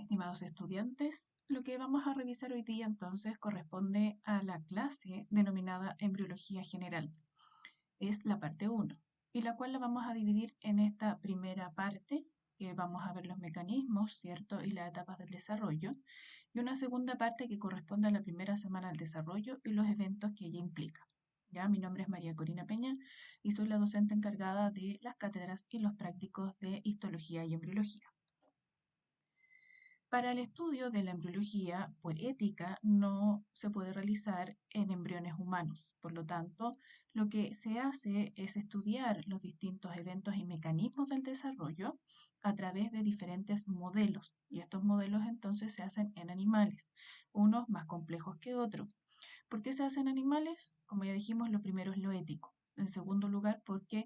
Estimados estudiantes, lo que vamos a revisar hoy día entonces corresponde a la clase denominada Embriología General. Es la parte 1 y la cual la vamos a dividir en esta primera parte, que vamos a ver los mecanismos, ¿cierto? Y las etapas del desarrollo, y una segunda parte que corresponde a la primera semana del desarrollo y los eventos que ella implica. Ya, mi nombre es María Corina Peña y soy la docente encargada de las cátedras y los prácticos de Histología y Embriología. Para el estudio de la embriología, por ética, no se puede realizar en embriones humanos. Por lo tanto, lo que se hace es estudiar los distintos eventos y mecanismos del desarrollo a través de diferentes modelos. Y estos modelos entonces se hacen en animales, unos más complejos que otros. ¿Por qué se hacen en animales? Como ya dijimos, lo primero es lo ético. En segundo lugar, porque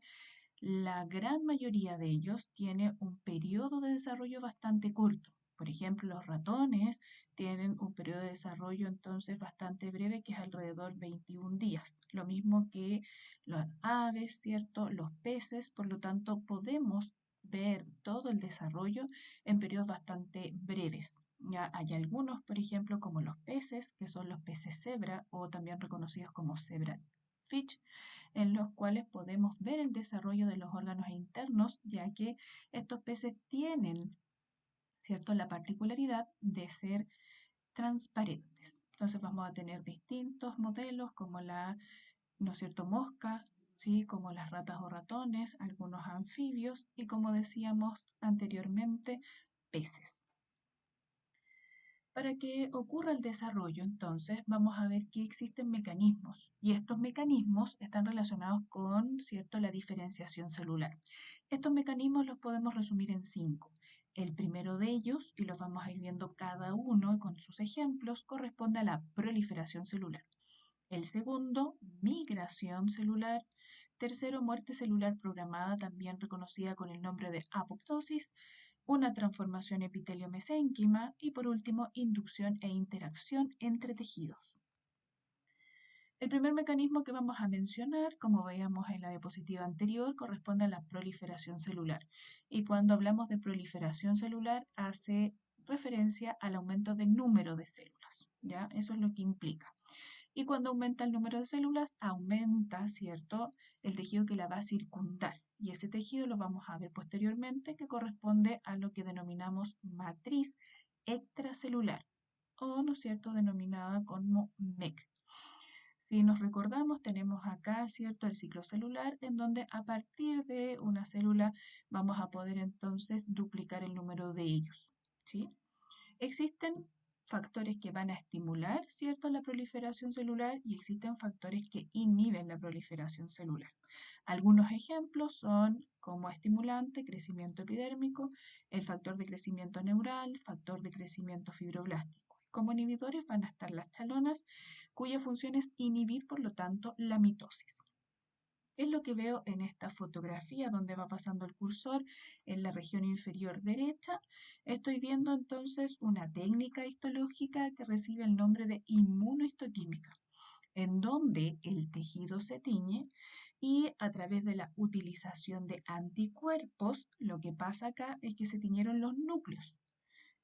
la gran mayoría de ellos tiene un periodo de desarrollo bastante corto. Por ejemplo, los ratones tienen un periodo de desarrollo entonces bastante breve, que es alrededor de 21 días. Lo mismo que las aves, ¿cierto? Los peces, por lo tanto, podemos ver todo el desarrollo en periodos bastante breves. Ya hay algunos, por ejemplo, como los peces, que son los peces cebra o también reconocidos como zebra fish, en los cuales podemos ver el desarrollo de los órganos internos, ya que estos peces tienen, ¿cierto?, la particularidad de ser transparentes. Entonces vamos a tener distintos modelos como la, ¿no es cierto?, mosca, ¿sí?, como las ratas o ratones, algunos anfibios y, como decíamos anteriormente, peces. Para que ocurra el desarrollo, entonces, vamos a ver que existen mecanismos y estos mecanismos están relacionados con, ¿cierto?, la diferenciación celular. Estos mecanismos los podemos resumir en 5. El primero de ellos, y los vamos a ir viendo cada uno con sus ejemplos, corresponde a la proliferación celular. El segundo, migración celular. Tercero, muerte celular programada, también reconocida con el nombre de apoptosis. Una transformación epitelio-mesénquima y por último, inducción e interacción entre tejidos. El primer mecanismo que vamos a mencionar, como veíamos en la diapositiva anterior, corresponde a la proliferación celular. Y cuando hablamos de proliferación celular, hace referencia al aumento del número de células, ¿ya? Eso es lo que implica. Y cuando aumenta el número de células, aumenta, ¿cierto?, el tejido que la va a circundar. Y ese tejido lo vamos a ver posteriormente, que corresponde a lo que denominamos matriz extracelular, o, ¿no es cierto?, denominada como MEC. Si nos recordamos, tenemos acá, ¿cierto?, el ciclo celular, en donde a partir de una célula vamos a poder entonces duplicar el número de ellos, ¿sí? Existen factores que van a estimular, ¿cierto?, la proliferación celular y existen factores que inhiben la proliferación celular. Algunos ejemplos son como estimulante, crecimiento epidérmico, el factor de crecimiento neural, factor de crecimiento fibroblástico. Como inhibidores van a estar las chalonas, cuya función es inhibir, por lo tanto, la mitosis. ¿Qué es lo que veo en esta fotografía donde va pasando el cursor en la región inferior derecha? Estoy viendo entonces una técnica histológica que recibe el nombre de inmunohistoquímica, en donde el tejido se tiñe y a través de la utilización de anticuerpos, lo que pasa acá es que se tiñeron los núcleos,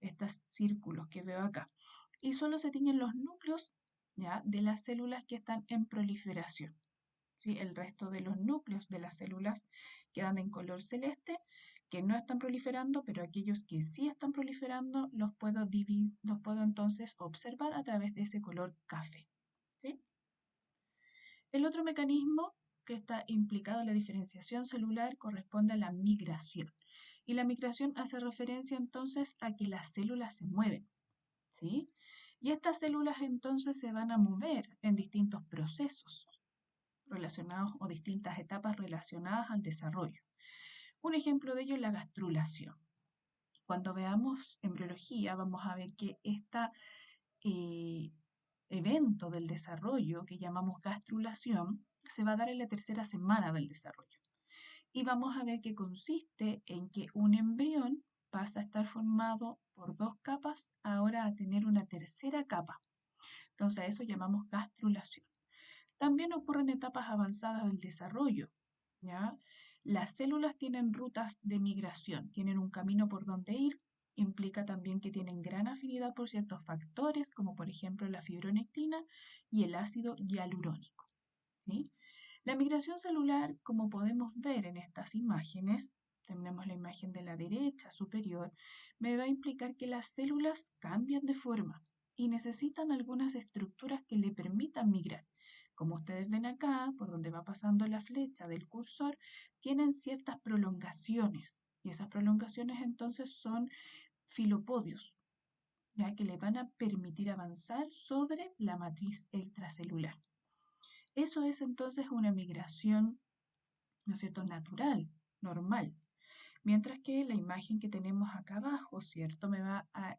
estos círculos que veo acá, y solo se tiñen los núcleos, ¿ya?, de las células que están en proliferación. ¿Sí? El resto de los núcleos de las células quedan en color celeste, que no están proliferando, pero aquellos que sí están proliferando los puedo entonces observar a través de ese color café, ¿sí? El otro mecanismo que está implicado en la diferenciación celular corresponde a la migración. Y la migración hace referencia entonces a que las células se mueven, ¿sí? Y estas células entonces se van a mover en distintos procesos relacionados o distintas etapas relacionadas al desarrollo. Un ejemplo de ello es la gastrulación. Cuando veamos embriología vamos a ver que este evento del desarrollo que llamamos gastrulación se va a dar en la tercera semana del desarrollo. Y vamos a ver que consiste en que un embrión pasa a estar formado por 2 capas, ahora a tener una tercera capa. Entonces a eso llamamos gastrulación. También ocurre en etapas avanzadas del desarrollo, ¿ya? Las células tienen rutas de migración, tienen un camino por donde ir, implica también que tienen gran afinidad por ciertos factores, como por ejemplo la fibronectina y el ácido hialurónico, ¿sí? La migración celular, como podemos ver en estas imágenes, tenemos la imagen de la derecha superior, me va a implicar que las células cambian de forma y necesitan algunas estructuras que le permitan migrar. Como ustedes ven acá, por donde va pasando la flecha del cursor, tienen ciertas prolongaciones y esas prolongaciones entonces son filopodios, ya que le van a permitir avanzar sobre la matriz extracelular. Eso es entonces una migración, ¿no es cierto?, natural, normal. Mientras que la imagen que tenemos acá abajo, ¿cierto?, me va a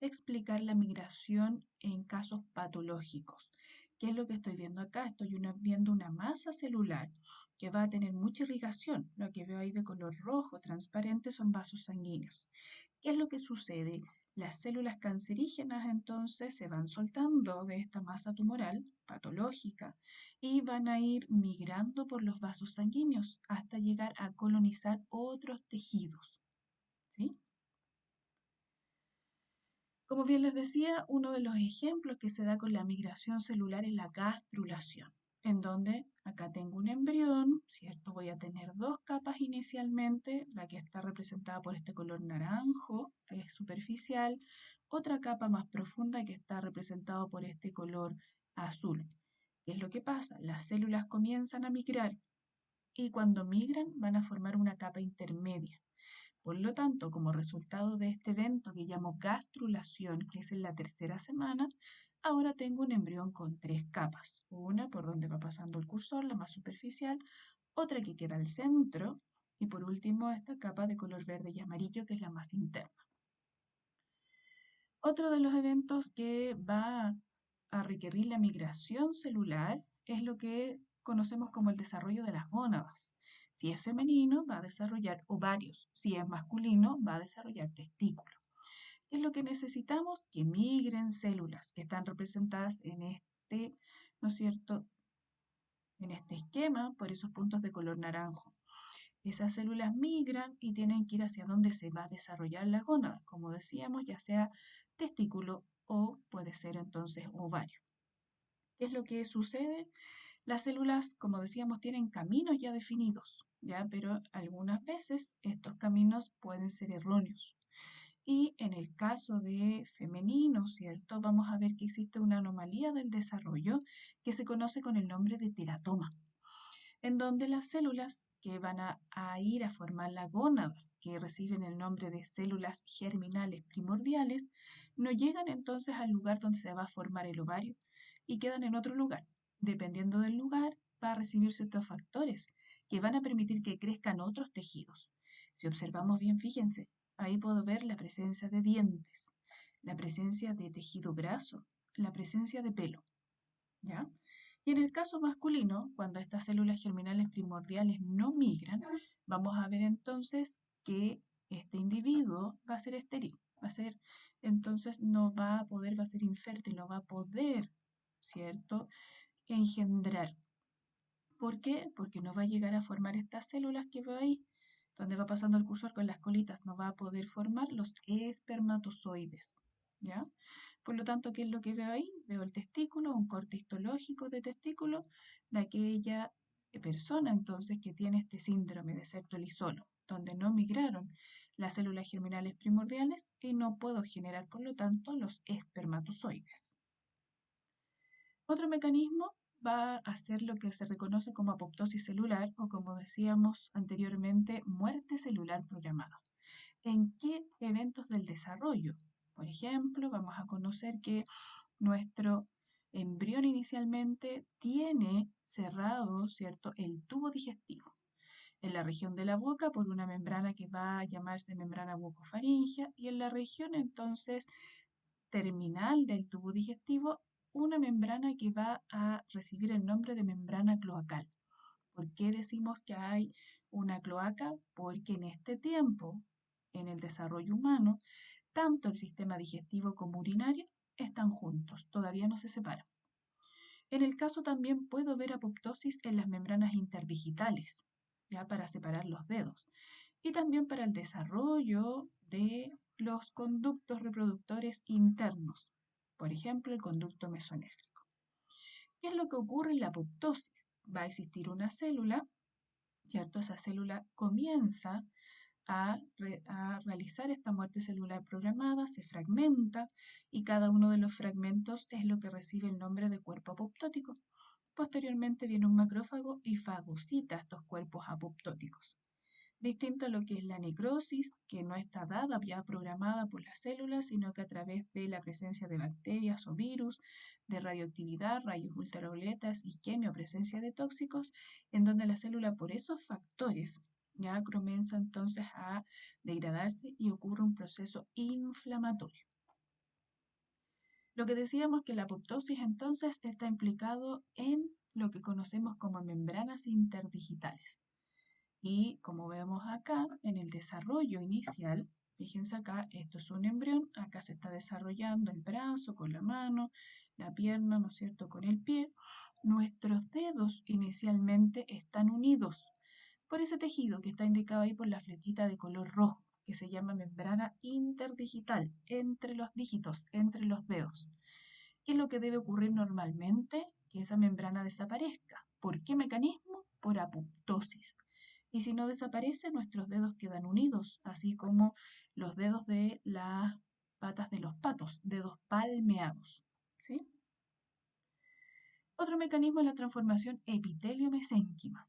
explicar la migración en casos patológicos. ¿Qué es lo que estoy viendo acá? Estoy viendo una masa celular que va a tener mucha irrigación. Lo que veo ahí de color rojo transparente son vasos sanguíneos. ¿Qué es lo que sucede? Las células cancerígenas entonces se van soltando de esta masa tumoral patológica y van a ir migrando por los vasos sanguíneos hasta llegar a colonizar otros tejidos, ¿sí? Como bien les decía, uno de los ejemplos que se da con la migración celular es la gastrulación, en donde acá tengo un embrión, ¿cierto? Voy a tener dos capas inicialmente, la que está representada por este color naranjo, que es superficial, otra capa más profunda que está representada por este color azul. ¿Qué es lo que pasa? Las células comienzan a migrar y cuando migran van a formar una capa intermedia. Por lo tanto, como resultado de este evento que llamo gastrulación, que es en la tercera semana, ahora tengo un embrión con tres capas. Una por donde va pasando el cursor, la más superficial, otra que queda al centro y por último esta capa de color verde y amarillo que es la más interna. Otro de los eventos que va a requerir la migración celular es lo que conocemos como el desarrollo de las gónadas. Si es femenino, va a desarrollar ovarios. Si es masculino, va a desarrollar testículos. ¿Qué es lo que necesitamos? Que migren células que están representadas en este, ¿no es cierto?, en este esquema por esos puntos de color naranjo. Esas células migran y tienen que ir hacia donde se va a desarrollar la gónada, como decíamos, ya sea testículo o puede ser entonces ovario. ¿Qué es lo que sucede? Las células, como decíamos, tienen caminos ya definidos, ¿ya? Pero algunas veces estos caminos pueden ser erróneos. Y en el caso de femenino, ¿cierto? Vamos a ver que existe una anomalía del desarrollo que se conoce con el nombre de teratoma, en donde las células que van a ir a formar la gónada, que reciben el nombre de células germinales primordiales, no llegan entonces al lugar donde se va a formar el ovario y quedan en otro lugar. Dependiendo del lugar, va a recibir ciertos factores que van a permitir que crezcan otros tejidos. Si observamos bien, fíjense, ahí puedo ver la presencia de dientes, la presencia de tejido graso, la presencia de pelo, ¿ya? Y en el caso masculino, cuando estas células germinales primordiales no migran, vamos a ver entonces que este individuo va a ser estéril, entonces no va a poder, va a ser infértil, no va a poder, ¿cierto?, engendrar. ¿Por qué? Porque no va a llegar a formar estas células que veo ahí, donde va pasando el cursor con las colitas, no va a poder formar los espermatozoides, ¿ya? Por lo tanto, ¿qué es lo que veo ahí? Veo el testículo, un corte histológico de testículo de aquella persona entonces que tiene este síndrome de Sertoli-Solo, donde no migraron las células germinales primordiales y no puedo generar, por lo tanto, los espermatozoides. Otro mecanismo va a ser lo que se reconoce como apoptosis celular o, como decíamos anteriormente, muerte celular programada. ¿En qué eventos del desarrollo? Por ejemplo, vamos a conocer que nuestro embrión inicialmente tiene cerrado, ¿cierto?, el tubo digestivo en la región de la boca por una membrana que va a llamarse membrana bucofaringea y en la región entonces terminal del tubo digestivo una membrana que va a recibir el nombre de membrana cloacal. ¿Por qué decimos que hay una cloaca? Porque en este tiempo, en el desarrollo humano, tanto el sistema digestivo como urinario están juntos, todavía no se separan. En el caso también puedo ver apoptosis en las membranas interdigitales, ya para separar los dedos, y también para el desarrollo de los conductos reproductores internos, por ejemplo, el conducto mesonéfrico. ¿Qué es lo que ocurre en la apoptosis? Va a existir una célula, ¿cierto? Esa célula comienza a realizar esta muerte celular programada, se fragmenta y cada uno de los fragmentos es lo que recibe el nombre de cuerpo apoptótico. Posteriormente viene un macrófago y fagocita estos cuerpos apoptóticos. Distinto a lo que es la necrosis, que no está dada ya programada por las células, sino que a través de la presencia de bacterias o virus, de radioactividad, rayos ultravioletas y presencia de tóxicos, en donde la célula por esos factores ya comienza entonces a degradarse y ocurre un proceso inflamatorio. Lo que decíamos que la apoptosis entonces está implicado en lo que conocemos como membranas interdigitales. Y como vemos acá, en el desarrollo inicial, fíjense acá, esto es un embrión, acá se está desarrollando el brazo con la mano, la pierna, ¿no es cierto?, con el pie. Nuestros dedos inicialmente están unidos por ese tejido que está indicado ahí por la flechita de color rojo, que se llama membrana interdigital, entre los dígitos, entre los dedos. ¿Qué es lo que debe ocurrir normalmente? Que esa membrana desaparezca. ¿Por qué mecanismo? Por apoptosis. Y si no desaparece, nuestros dedos quedan unidos, así como los dedos de las patas de los patos, dedos palmeados. ¿Sí? Otro mecanismo es la transformación epitelio-mesénquima.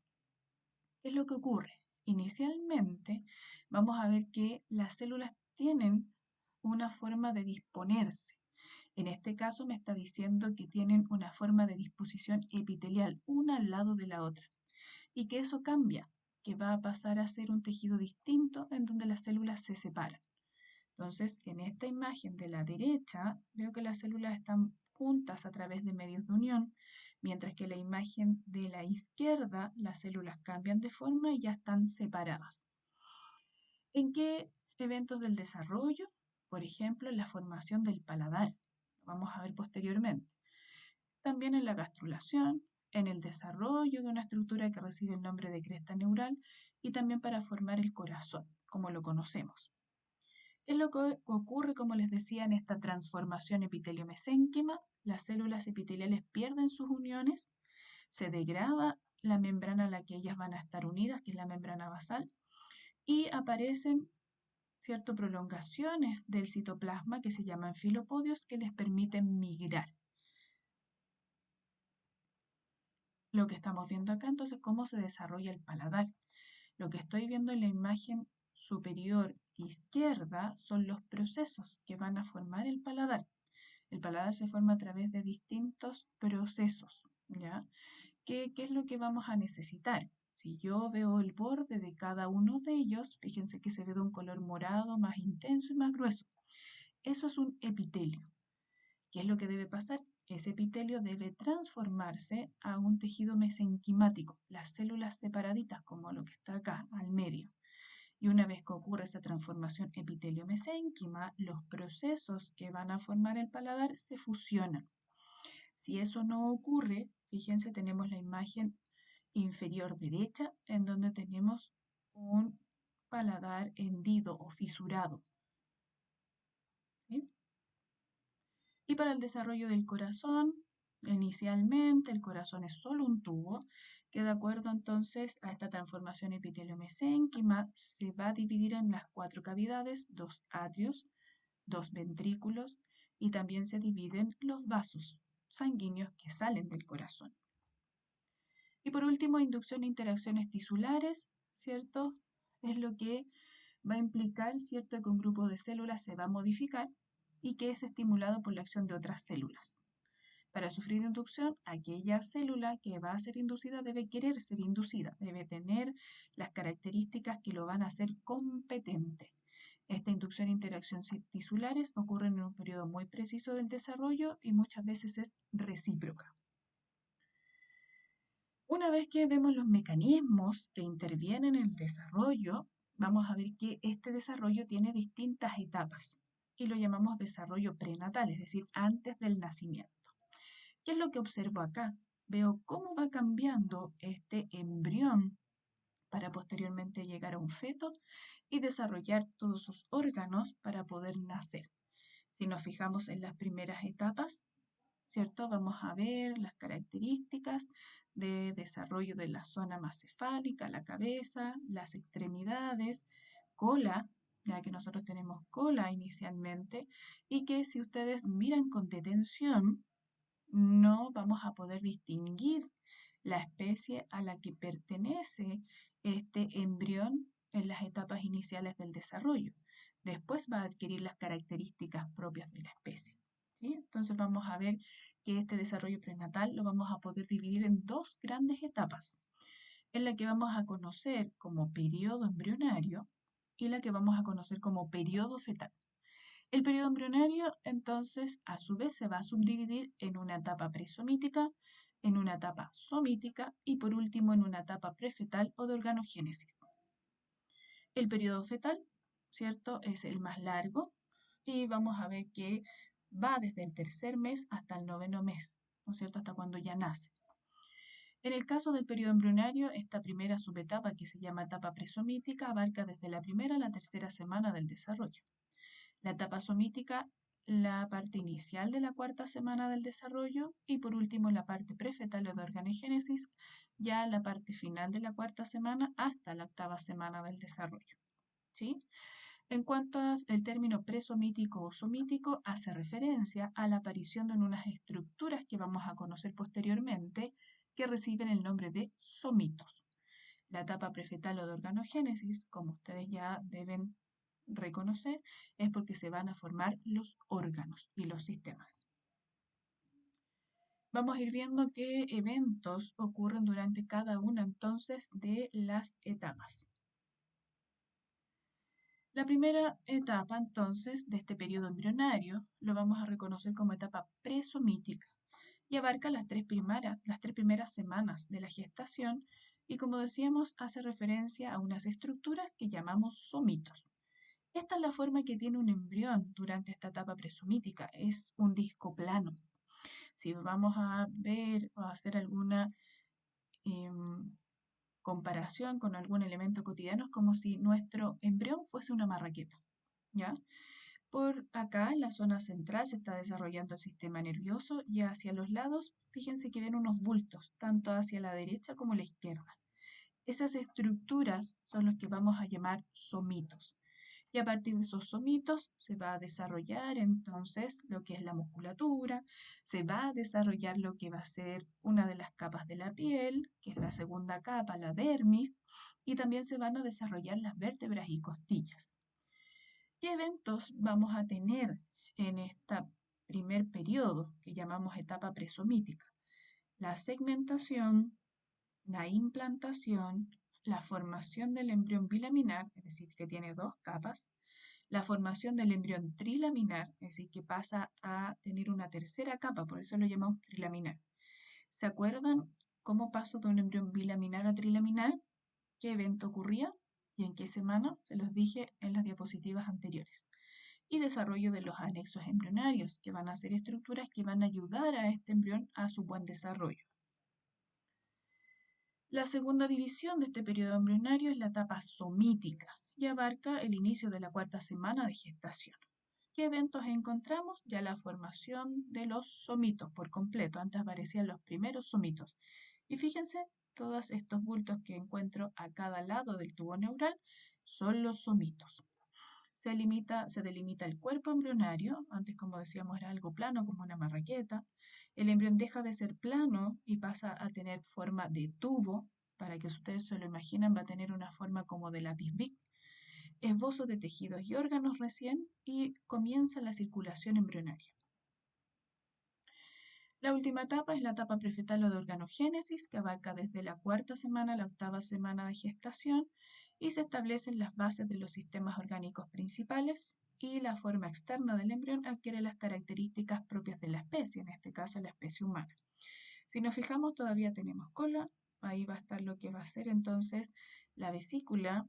¿Qué es lo que ocurre? Inicialmente vamos a ver que las células tienen una forma de disponerse. En este caso me está diciendo que tienen una forma de disposición epitelial, una al lado de la otra, y que eso cambia, que va a pasar a ser un tejido distinto en donde las células se separan. Entonces, en esta imagen de la derecha, veo que las células están juntas a través de medios de unión, mientras que la imagen de la izquierda, las células cambian de forma y ya están separadas. ¿En qué eventos del desarrollo? Por ejemplo, en la formación del paladar. Lo vamos a ver posteriormente. También en la gastrulación, en el desarrollo de una estructura que recibe el nombre de cresta neural y también para formar el corazón, como lo conocemos. ¿Qué es lo que ocurre, como les decía, en esta transformación epitelio-mesénquima? Las células epiteliales pierden sus uniones, se degrada la membrana a la que ellas van a estar unidas, que es la membrana basal, y aparecen prolongaciones del citoplasma que se llaman filopodios que les permiten migrar. Lo que estamos viendo acá entonces cómo se desarrolla el paladar. Lo que estoy viendo en la imagen superior izquierda son los procesos que van a formar el paladar. El paladar se forma a través de distintos procesos, ¿ya? ¿Qué es lo que vamos a necesitar? Si yo veo el borde de cada uno de ellos, fíjense que se ve de un color morado más intenso y más grueso. Eso es un epitelio. ¿Qué es lo que debe pasar? Ese epitelio debe transformarse a un tejido mesenquimático, las células separaditas como lo que está acá, al medio. Y una vez que ocurre esa transformación epitelio-mesénquima, los procesos que van a formar el paladar se fusionan. Si eso no ocurre, fíjense, tenemos la imagen inferior derecha en donde tenemos un paladar hendido o fisurado. ¿Sí? Y para el desarrollo del corazón, inicialmente el corazón es solo un tubo, que de acuerdo entonces a esta transformación epitelio-mesénquima se va a dividir en las 4 cavidades, 2 atrios, 2 ventrículos y también se dividen los vasos sanguíneos que salen del corazón. Y por último, inducción e interacciones tisulares, ¿cierto? Es lo que va a implicar, ¿cierto?, que un grupo de células se va a modificar y que es estimulado por la acción de otras células. Para sufrir inducción, aquella célula que va a ser inducida debe querer ser inducida, debe tener las características que lo van a hacer competente. Esta inducción e interacción tisulares ocurren en un periodo muy preciso del desarrollo y muchas veces es recíproca. Una vez que vemos los mecanismos que intervienen en el desarrollo, vamos a ver que este desarrollo tiene distintas etapas y lo llamamos desarrollo prenatal, es decir, antes del nacimiento. ¿Qué es lo que observo acá? Veo cómo va cambiando este embrión para posteriormente llegar a un feto y desarrollar todos sus órganos para poder nacer. Si nos fijamos en las primeras etapas, ¿cierto? Vamos a ver las características de desarrollo de la zona mascefálica, la cabeza, las extremidades, cola, ya que nosotros tenemos cola inicialmente, y que si ustedes miran con detención, no vamos a poder distinguir la especie a la que pertenece este embrión en las etapas iniciales del desarrollo. Después va a adquirir las características propias de la especie. ¿Sí? Entonces vamos a ver que este desarrollo prenatal lo vamos a poder dividir en dos grandes etapas, en la que vamos a conocer como periodo embrionario y la que vamos a conocer como periodo fetal. El periodo embrionario, entonces, a su vez se va a subdividir en una etapa presomítica, en una etapa somítica y por último en una etapa prefetal o de organogénesis. El periodo fetal, ¿cierto? Es el más largo y vamos a ver que va desde el tercer mes hasta el noveno mes, ¿no es cierto? Hasta cuando ya nace. En el caso del periodo embrionario, esta primera subetapa que se llama etapa presomítica abarca desde la primera a la tercera semana del desarrollo. La etapa somítica, la parte inicial de la cuarta semana del desarrollo y por último la parte prefetal o de organogénesis, ya la parte final de la cuarta semana hasta la octava semana del desarrollo. ¿Sí? En cuanto al término presomítico o somítico, hace referencia a la aparición de unas estructuras que vamos a conocer posteriormente que reciben el nombre de somitos. La etapa prefetal o de organogénesis, como ustedes ya deben reconocer, es porque se van a formar los órganos y los sistemas. Vamos a ir viendo qué eventos ocurren durante cada una entonces de las etapas. La primera etapa entonces de este periodo embrionario lo vamos a reconocer como etapa presomítica y abarca las tres primeras semanas de la gestación y como decíamos hace referencia a unas estructuras que llamamos somitos. Esta es la forma que tiene un embrión durante esta etapa presomítica, es un disco plano. Si vamos a ver o a hacer alguna comparación con algún elemento cotidiano, es como si nuestro embrión fuese una marraqueta, ¿ya? Por acá, en la zona central, se está desarrollando el sistema nervioso y hacia los lados, fíjense que ven unos bultos, tanto hacia la derecha como la izquierda. Esas estructuras son los que vamos a llamar somitos. Y a partir de esos somitos se va a desarrollar entonces lo que es la musculatura, se va a desarrollar lo que va a ser una de las capas de la piel, que es la segunda capa, la dermis, y también se van a desarrollar las vértebras y costillas. ¿Qué eventos vamos a tener en este primer periodo que llamamos etapa presomítica? La segmentación, la implantación, la formación del embrión bilaminar, es decir, que tiene dos capas, la formación del embrión trilaminar, es decir, que pasa a tener una tercera capa, por eso lo llamamos trilaminar. ¿Se acuerdan cómo pasó de un embrión bilaminar a trilaminar? ¿Qué evento ocurría? ¿Y en qué semana? Se los dije en las diapositivas anteriores. Y desarrollo de los anexos embrionarios, que van a ser estructuras que van a ayudar a este embrión a su buen desarrollo. La segunda división de este periodo embrionario es la etapa somítica y abarca el inicio de la cuarta semana de gestación. ¿Qué eventos encontramos? Ya la formación de los somitos por completo. Antes aparecían los primeros somitos. Y fíjense, todos estos bultos que encuentro a cada lado del tubo neural son los somitos. Se delimita el cuerpo embrionario, antes como decíamos era algo plano como una marraqueta. El embrión deja de ser plano y pasa a tener forma de tubo, para que ustedes se lo imaginen va a tener una forma como de lápiz Bic. Esbozo de tejidos y órganos recién y comienza la circulación embrionaria. La última etapa es la etapa prefetal o de organogénesis, que abarca desde la cuarta semana a la octava semana de gestación y se establecen las bases de los sistemas orgánicos principales y la forma externa del embrión adquiere las características propias de la especie, en este caso la especie humana. Si nos fijamos, todavía tenemos cola, ahí va a estar lo que va a ser entonces la vesícula,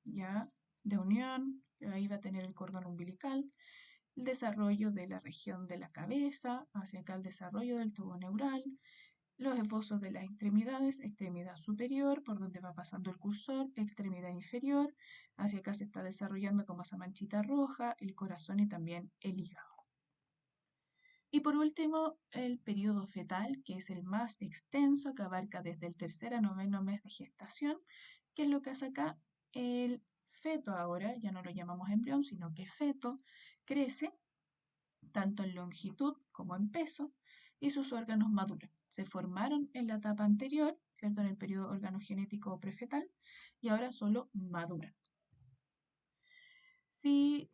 ya de unión, ahí va a tener el cordón umbilical, el desarrollo de la región de la cabeza, hacia acá el desarrollo del tubo neural, los esbozos de las extremidades, extremidad superior, por donde va pasando el cursor, extremidad inferior, hacia acá se está desarrollando como esa manchita roja, el corazón y también el hígado. Y por último, el periodo fetal, que es el más extenso, que abarca desde el tercer a noveno mes de gestación, que es lo que hace acá el feto ahora, ya no lo llamamos embrión, sino que feto, crece tanto en longitud como en peso, y sus órganos maduran. Se formaron en la etapa anterior, ¿cierto? En el periodo organogenético o prefetal, y ahora solo maduran. Si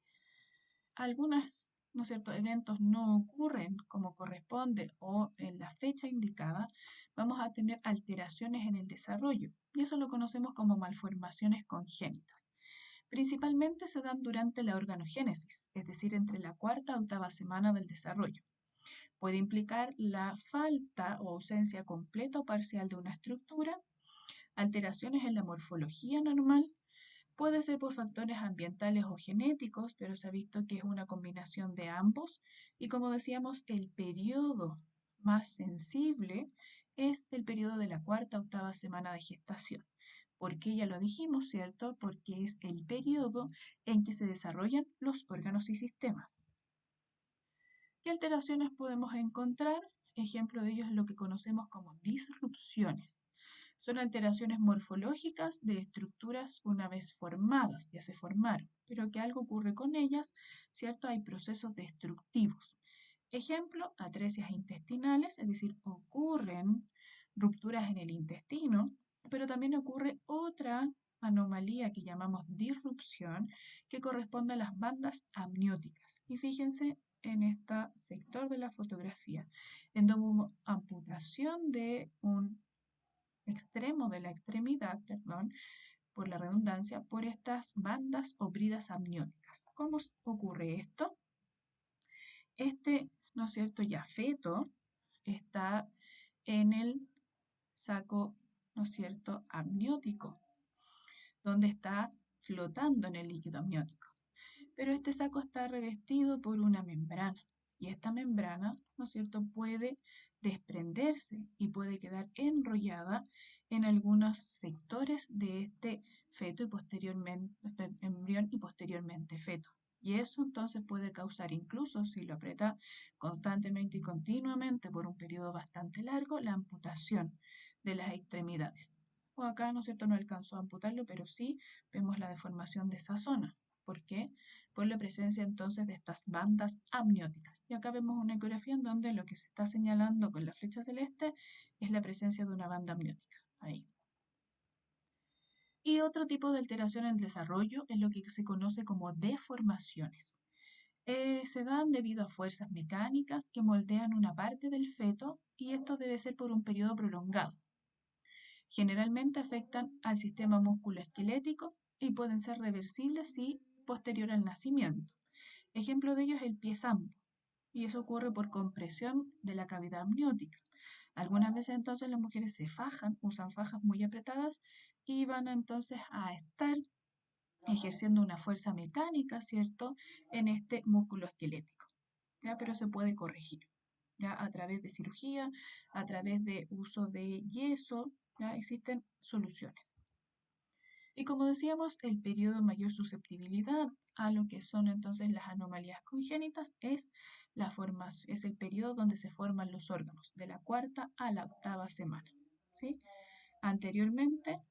algunos, ¿no es cierto?, eventos no ocurren como corresponde o en la fecha indicada, vamos a tener alteraciones en el desarrollo, y eso lo conocemos como malformaciones congénitas. Principalmente se dan durante la organogénesis, es decir, entre la cuarta a octava semana del desarrollo. Puede implicar la falta o ausencia completa o parcial de una estructura, alteraciones en la morfología normal, puede ser por factores ambientales o genéticos, pero se ha visto que es una combinación de ambos. Y como decíamos, el periodo más sensible es el periodo de la cuarta a octava semana de gestación. Porque ya lo dijimos, ¿cierto? Porque es el periodo en que se desarrollan los órganos y sistemas. ¿Qué alteraciones podemos encontrar? Ejemplo de ello es lo que conocemos como disrupciones. Son alteraciones morfológicas de estructuras una vez formadas, ya se formaron, pero que algo ocurre con ellas, ¿cierto? Hay procesos destructivos. Ejemplo, atresias intestinales, es decir, ocurren rupturas en el intestino, pero también ocurre otra anomalía que llamamos disrupción, que corresponde a las bandas amnióticas. Y fíjense en este sector de la fotografía, en donde hubo amputación de un extremo de la extremidad, perdón, por la redundancia, por estas bandas o bridas amnióticas. ¿Cómo ocurre esto? ¿No es cierto?, ya feto está en el saco, ¿no es cierto?, amniótico, donde está flotando en el líquido amniótico. Pero este saco está revestido por una membrana y esta membrana, ¿no es cierto?, puede desprenderse y puede quedar enrollada en algunos sectores de este feto y posteriormente, embrión y posteriormente feto. Y eso entonces puede causar, incluso si lo aprieta constantemente y continuamente por un periodo bastante largo, la amputación de las extremidades. O acá, ¿no es cierto?, no alcanzó a amputarlo, pero sí vemos la deformación de esa zona. ¿Por qué? Por la presencia entonces de estas bandas amnióticas. Y acá vemos una ecografía en donde lo que se está señalando con la flecha celeste es la presencia de una banda amniótica. Ahí. Y otro tipo de alteración en el desarrollo es lo que se conoce como deformaciones. Se dan debido a fuerzas mecánicas que moldean una parte del feto y esto debe ser por un periodo prolongado. Generalmente afectan al sistema musculoesquelético y pueden ser reversibles si posterior al nacimiento. Ejemplo de ello es el pie zampo, y eso ocurre por compresión de la cavidad amniótica. Algunas veces entonces las mujeres se fajan, usan fajas muy apretadas y van entonces a estar ejerciendo una fuerza mecánica, ¿cierto?, en este músculo esquelético, ¿ya? Pero se puede corregir, ¿ya? A través de cirugía, a través de uso de yeso, ¿ya? Existen soluciones. Y como decíamos, el periodo de mayor susceptibilidad a lo que son entonces las anomalías congénitas es el periodo donde se forman los órganos, de la cuarta a la octava semana, ¿sí? Anteriormente,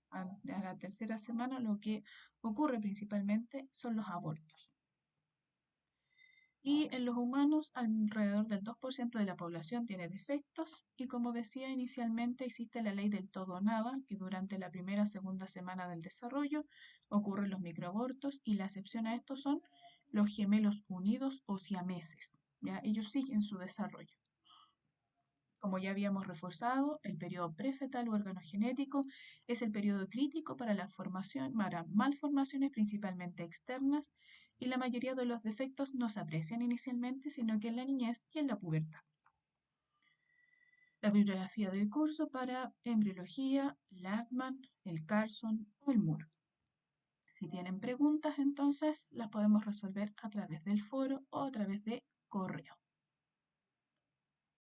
a la tercera semana, lo que ocurre principalmente son los abortos. Y en los humanos, alrededor del 2% de la población tiene defectos y como decía inicialmente, existe la ley del todo o nada, que durante la primera o segunda semana del desarrollo ocurren los microabortos y la excepción a esto son los gemelos unidos o siameses, ¿ya? Ellos siguen su desarrollo. Como ya habíamos reforzado, el periodo prefetal o organogenético es el periodo crítico para malformaciones principalmente externas y la mayoría de los defectos no se aprecian inicialmente, sino que en la niñez y en la pubertad. La bibliografía del curso para embriología, Lachman, el Carson o el Moore. Si tienen preguntas, entonces las podemos resolver a través del foro o a través de correo.